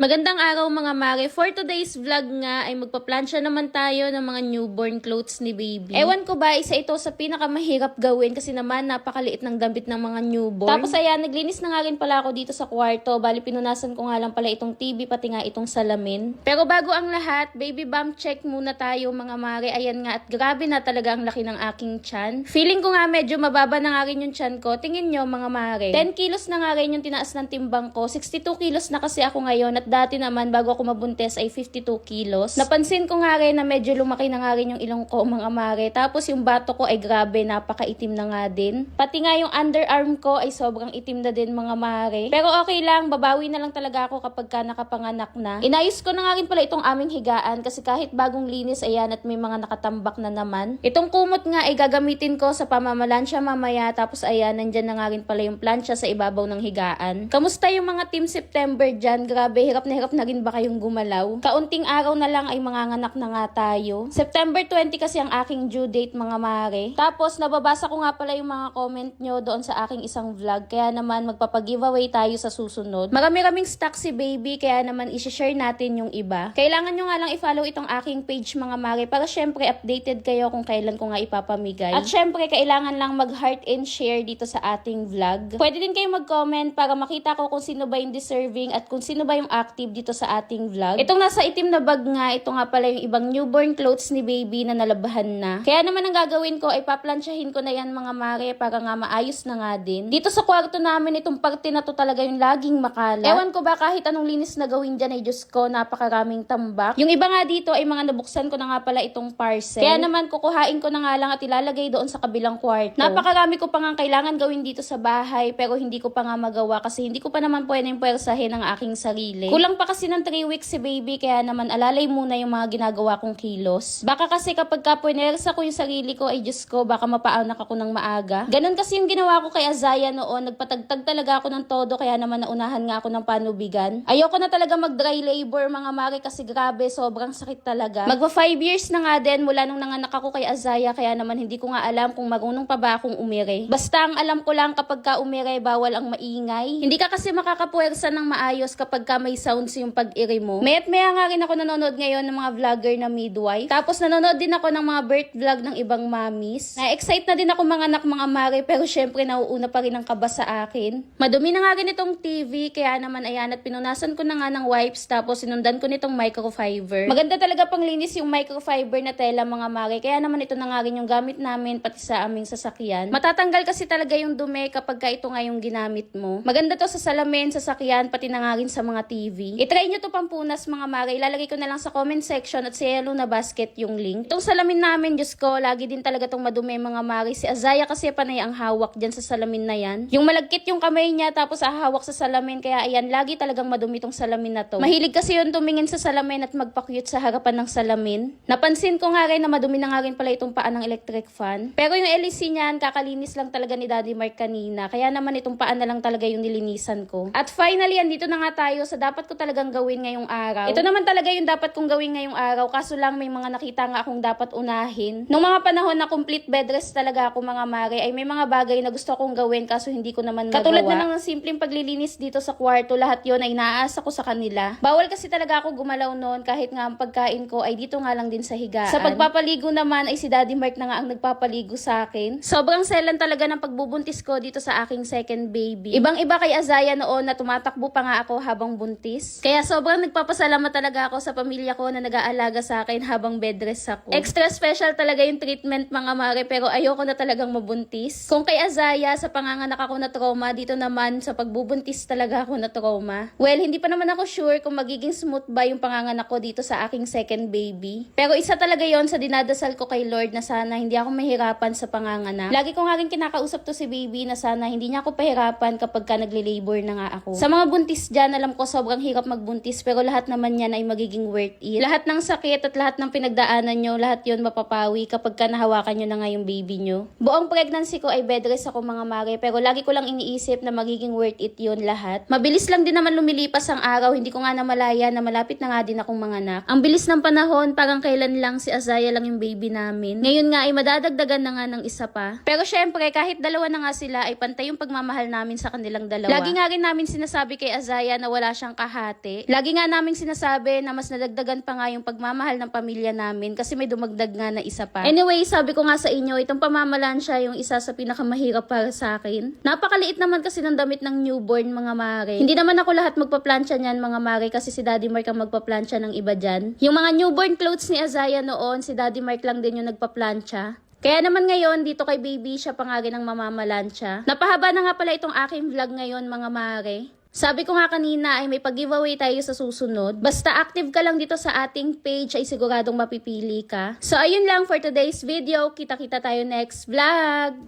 Magandang araw mga mare. For today's vlog nga ay magpaplansya naman tayo ng mga newborn clothes ni baby. Ewan ko ba, isa ito sa pinakamahirap gawin kasi naman napakaliit ng damit ng mga newborn. Tapos ayan, naglinis na nga rin pala ako dito sa kwarto. Bali pinunasan ko nga lang pala itong TV pati nga itong salamin. Pero bago ang lahat, baby bump check muna tayo mga mare. Ayan nga at grabe na talaga ang laki ng aking tiyan. Feeling ko nga medyo mababa na nga rin yung tiyan ko. Tingin nyo mga mare. 10 kilos na nga rin yung tinaas ng timbang ko. 62 kilos na kasi ako ngayon at dati naman bago ako mabuntis ay 52 kilos. Napansin ko nga rin na medyo lumaki na nga rin yung ilong ko mga mare. Tapos yung bato ko ay grabe, napakaitim na nga din. Pati nga yung underarm ko ay sobrang itim na din mga mare. Pero okay lang, babawi na lang talaga ako kapag ka nakapanganak na. Inayos ko na nga rin pala itong aming higaan kasi kahit bagong linis ayan at may mga nakatambak na naman. Itong kumot nga ay gagamitin ko sa pamamalansya mamaya. Tapos ayan, nandyan na nga rin pala yung plancha sa ibabaw ng higaan. Kamusta yung mga Team September dyan? Grabe, hirap na rin ba kayong gumalaw? Kaunting araw na lang ay manganganak na nga tayo. September 20 kasi ang aking due date mga mare. Tapos nababasa ko nga pala yung mga comment nyo doon sa aking isang vlog. Kaya naman magpapag-giveaway tayo sa susunod. Marami-raming stock si baby kaya naman isi-share natin yung iba. Kailangan nyo nga lang i-follow itong aking page mga mare para syempre updated kayo kung kailan ko nga ipapamigay. At syempre kailangan lang mag-heart and share dito sa ating vlog. Pwede din kayo mag-comment para makita ko kung sino ba yung deserving at kung sino ba yung active dito sa ating vlog. Itong nasa itim na bag nga, ito nga pala yung ibang newborn clothes ni baby na nalabahan na. Kaya naman ang gagawin ko ay paplansyahin ko na yan mga mare para nga maayos na nga din. Dito sa kwarto namin, itong parte na to talaga yung laging makalat. Ewan ko ba kahit anong linis na gawin dyan ay Diyos ko, napakaraming tambak. Yung iba nga dito ay mga nabuksan ko na nga pala itong parcel. Kaya naman kukuhain ko na nga lang at ilalagay doon sa kabilang kwarto. Napakarami ko pa nga kailangan gawin dito sa bahay pero hindi ko pa nga magawa kasi hindi ko pa naman pwedeng puwersahin ang aking sarili. Kulang pa kasi ng 3 weeks si baby kaya naman alalay muna yung mga ginagawa kong kilos. Baka kasi kapag puwersa ko yung sarili ko ay Diyos ko baka mapaanak ako ng maaga. Ganon kasi yung ginawa ko kay Azaya noon. Nagpatagtag talaga ako ng todo kaya naman naunahan nga ako ng panubigan. Ayoko na talaga mag dry labor mga mare kasi grabe sobrang sakit talaga. Magpa 5 years na nga din mula nung nanganak ako kay Azaya kaya naman hindi ko nga alam kung marunong pa ba akong umire. Basta ang alam ko lang kapag ka umire bawal ang maingay. Hindi ka kasi makakapuwersa ng maayos kapag ka may sounds yung pag-iri mo. Maya't maya nga rin ako nanonood ngayon ng mga vlogger na midwife. Tapos nanonood din ako ng mga birth vlog ng ibang mommies. Na-excite na din ako manganak mga mare pero syempre nauuna pa rin ang kaba sa akin. Madumi na nga rin itong TV kaya naman ayan at pinunasan ko na nga ng wipes tapos sinundan ko nitong microfiber. Maganda talaga pang linis yung microfiber na tela mga mare kaya naman ito na nga rin yung gamit namin pati sa aming sasakyan. Matatanggal kasi talaga yung dumi kapag ka ito nga yung ginamit mo. Maganda to sa salamin, sasakyan pati na nga rin sa mga TV. I-try nyo to pampunas mga mare. Ilalagay ko na lang sa comment section at sa yellow na basket yung link. Itong salamin namin, Diyos ko, lagi din talaga tong madumi mga mare. Si Azaya kasi panay ang hawak dyan sa salamin na yan. Yung malagkit yung kamay niya tapos ahawak sa salamin. Kaya ayan, lagi talagang madumi tong salamin na to. Mahilig kasi yun tumingin sa salamin at magpa-cute sa harapan ng salamin. Napansin ko nga rin na madumi na nga rin pala itong paa ng electric fan. Pero yung LEC niyan, kakalinis lang talaga ni Daddy Mark kanina. Kaya naman itong paa na lang talaga yung nilinisan ko. At finally, andito na nga tayo sa dapat ko talagang gawin ngayong araw. Ito naman talaga yung dapat kong gawin ngayong araw. Kaso lang may mga nakita nga akong dapat unahin. Nung mga panahon na complete bed rest talaga ako mga mare, ay may mga bagay na gusto kong gawin kaso hindi ko naman magawa. Katulad na lang ng simpleng paglilinis dito sa kwarto, lahat yon ay naaasa ko sa kanila. Bawal kasi talaga ako gumalaw noon kahit nga ang pagkain ko ay dito nga lang din sa higaan. Sa pagpapaligo naman ay si Daddy Mark na nga ang nagpapaligo sa akin. Sobrang selan talaga ng pagbubuntis ko dito sa aking second baby. Ibang-iba kay Azaya noon na tumatakbo pa nga ako habang buntis. Kaya sobrang nagpapasalamat talaga ako sa pamilya ko na nag-aalaga sa akin habang bed rest ako. Extra special talaga yung treatment mga mare pero ayoko na talagang mabuntis. Kung kay Azaya sa panganganak ako na trauma, dito naman sa pagbubuntis talaga ako na trauma. Well, hindi pa naman ako sure kung magiging smooth ba yung panganganak ko dito sa aking second baby. Pero isa talaga yon sa dinadasal ko kay Lord na sana hindi ako mahirapan sa panganganak. Lagi ko nga rin kinakausap to si baby na sana hindi niya ako pahirapan kapag ka nagli-labor na nga ako. Sa mga buntis dyan, alam ko sobrang hirap magbuntis pero lahat naman yan ay magiging worth it. Lahat ng sakit at lahat ng pinagdaanan nyo, lahat yon mapapawi kapag ka nahawakan nyo na nga yung baby nyo. Buong pregnancy ko ay bed rest ako mga mare pero lagi ko lang iniisip na magiging worth it yon lahat. Mabilis lang din naman lumilipas ang araw, hindi ko nga namalaya na malapit na nga din akong manganak. Ang bilis ng panahon, parang kailan lang si Azaya lang yung baby namin. Ngayon nga ay madadagdagan na nga ng isa pa. Pero syempre kahit dalawa na nga sila ay pantay yung pagmamahal namin sa kanilang dalawa. Lagi nga rin namin sinasabi kay Azaya na wala siyang kalahati. Lagi nga naming sinasabi na mas nadagdagan pa nga yung pagmamahal ng pamilya namin kasi may dumagdag nga na isa pa. Anyway, sabi ko nga sa inyo, itong pamamalansya yung isa sa pinakamahirap para sa akin. Napakaliit naman kasi ng damit ng newborn, mga mare. Hindi naman ako lahat magpaplansya niyan, mga mare, kasi si Daddy Mark ang magpaplansya ng iba dyan. Yung mga newborn clothes ni Azaya noon, si Daddy Mark lang din yung nagpaplansya. Kaya naman ngayon, dito kay baby, siya pa nga rin ang mamamalansya. Napahaba na nga pala itong aking vlog ngayon, mga mare. Sabi ko nga kanina ay may pag-giveaway tayo sa susunod. Basta active ka lang dito sa ating page ay siguradong mapipili ka. So ayun lang for today's video. Kita-kita tayo next vlog!